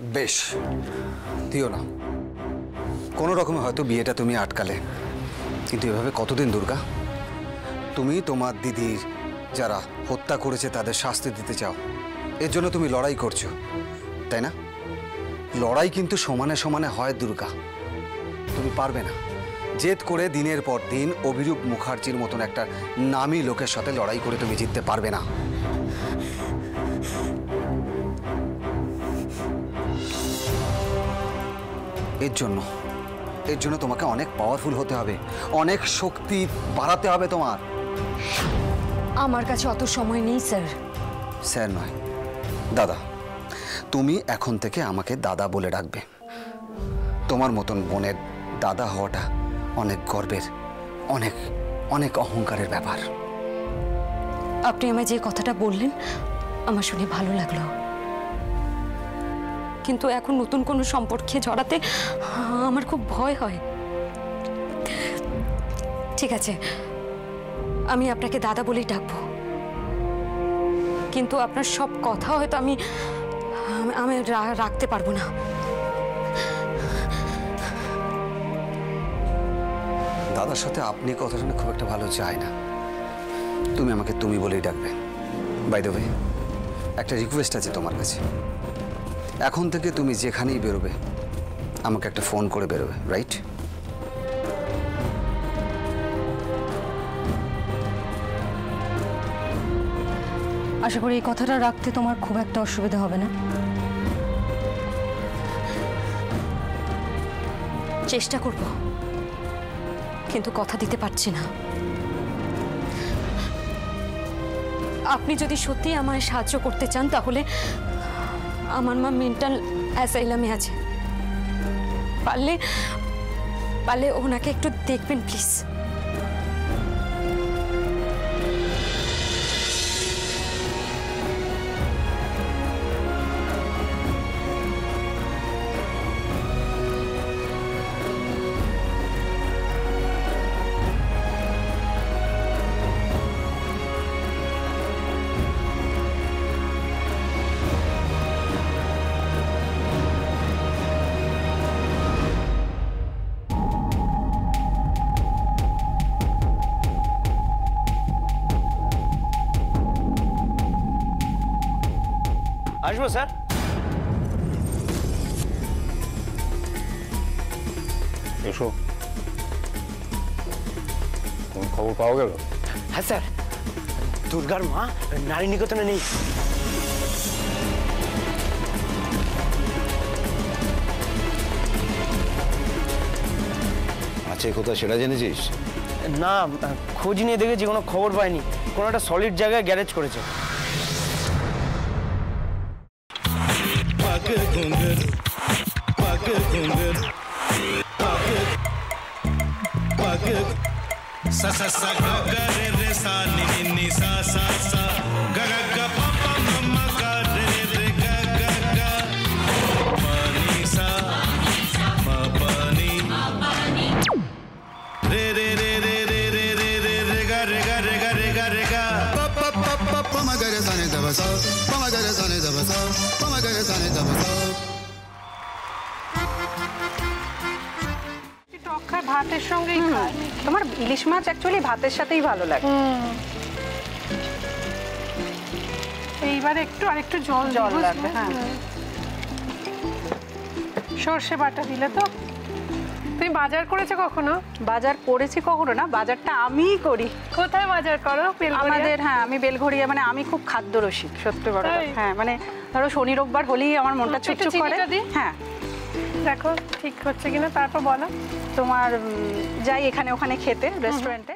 বেশ, দিও না। কোনো রকমে হয়তো বিয়েটা তুমি আটকালে, কিন্তু এভাবে কতদিন দুর্গা? তুমি তোমার দিদির যারা হত্যা করেছে তাদের শাস্তি দিতে চাও, এর জন্য তুমি লড়াই করছো, তাই না? লড়াই কিন্তু সমানে সমানে হয় দুর্গা। তুমি পারবে না জেদ করে দিনের পর দিন অভিরূপ মুখার্জির মতন একটা নামী লোকের সাথে লড়াই করে তুমি জিততে পারবে না। এর জন্য তোমাকে অনেক পাওয়ারফুল হতে হবে, অনেক শক্তি বাড়াতে হবে তোমার। আমার কাছে অত সময় নেই স্যার। স্যার নয়, দাদা। তুমি এখন থেকে আমাকে দাদা বলে ডাকবে। তোমার মতন বোনের দাদা হওয়াটা অনেক গর্বের, অনেক অনেক অহংকারের ব্যাপার। আপনি আমায় যে কথাটা বললেন আমার শুনে ভালো লাগলো, কিন্তু এখন নতুন কোনো সম্পর্কে জড়াতে আমার খুব ভয় হয়। ঠিক আছে, আমি আপনাকে দাদা বলেই ডাকবো, কিন্তু আপনার সব কথা হয়তো আমি রাখতে পারবো না। দাদার সাথে আপনি কথাটা খুব একটা ভালো যায় না। তুমি আমাকে তুমি বলেই ডাকবে। বাই দ্য ওয়ে, একটা রিকোয়েস্ট আছে তোমার কাছে। এখন থেকে তুমি যেখানেই বেরোবে আমাকে একটা ফোন করে বেরোবে, রাইট? আশা করি এই কথাটা রাখতে তোমার খুব একটা অসুবিধা হবে না। চেষ্টা করব, কিন্তু কথা দিতে পারছি না। আপনি যদি সত্যি আমায় সাহায্য করতে চান তাহলে আমার মা মেন্টাল অ্যাসাইলামে আছে, পারলে ওনাকে একটু দেখবেন প্লিজ। আসবো স্যার। এসো। কোন খবর পাওয়া গেল? হ্যাঁ স্যার, দুর্গার মা নারী নিকেতনে নেই। আছে কোথায় সেটা জেনেছিস? না, খোঁজ নিয়ে দেখেছি, কোনো খবর পাইনি। কোনো একটা সলিড জায়গায় গ্যারেজ করেছে। ভাতের সঙ্গেই খায়। তোমার ইলিশ মাছ অ্যাকচুয়ালি ভাতের সাথেই ভালো লাগে। এইবার আরেকটু জল লাগবে। হ্যাঁ, সর্ষে বাটা দিলে তো। তুমি বাজার করেছো কখনো? বাজার করেছি কখনো না, বাজারটা আমিই করি। কোথায় বাজার করো? আমাদের, হ্যাঁ, আমি বেলঘড়িয়া। মানে আমি খুব খাদ্য রসিক, সত্যি বড়। হ্যাঁ, মানে ধরো শনি রোববার হলেই আমার মনটা চুপচুপ করে। হ্যাঁ, দেখো ঠিক হচ্ছে কিনা, তারপর বলো। তোমার যাই এখানে ওখানে খেতে, রেস্টুরেন্টে।